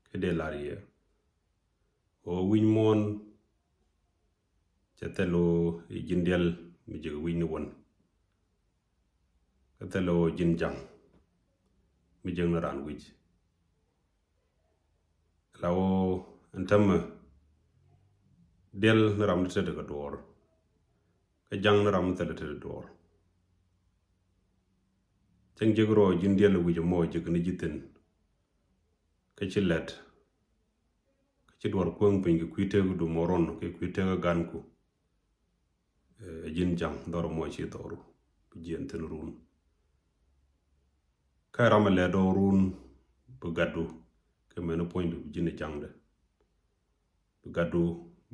kede larie o winmon chatelo jindial mi je win won katelo jinjang mi je na ran wij lawo antama del na ram tede ka dor ka jang na ram tede dor teng jegro jindial wij mo je ni jiten ka chilet ka chidwar kweng pingi kwite du moron ke kwite ga ganku jinjang dor mo chi toru jenten run ka ramale do run bu gaddu ke meno point bu jine jangde bu gaddu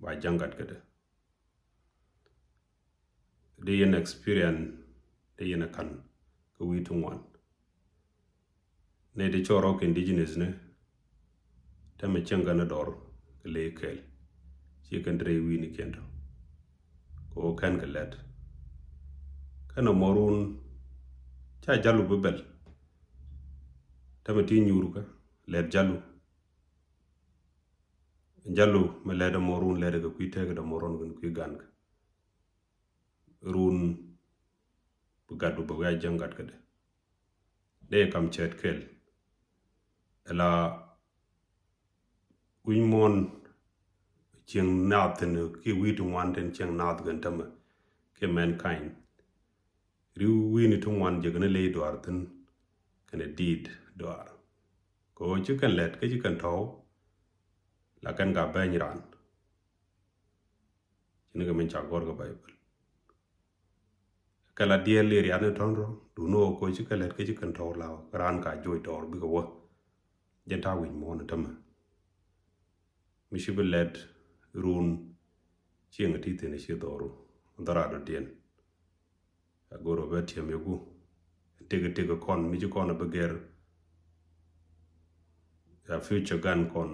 ba jangat kede de yen experience de yen kan ko witu wan ne de choro ke indigenous ne tame chenga na dor le kel chi kan dre wini kendo ko kan ga let kana morun cha jalu bebel tame ti nyuru ka let jalu me leda morun leda ga kuite ga da moron gun kui gan run bu gaddu bu ga jangat kede de kam chet kel ela wimon cheng naten ki witu wanten cheng nat gan tama ke mankind riu wini tu wan je gane le doar ten kane did doar ko chikan let ke chikan taw la kan ga ben ran chine ga men chagor ga bible kala diel le riane tonro du no ko chikan let ke chikan taw la ran ka joy dor bi ko wo jenta win mo na tama mi shi let run chieng ti tene shi doru ndara do dien agoro betiam yogu tege kon mi ji kon beger ya future gun kon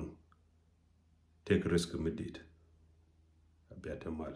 take risk medit abiata mal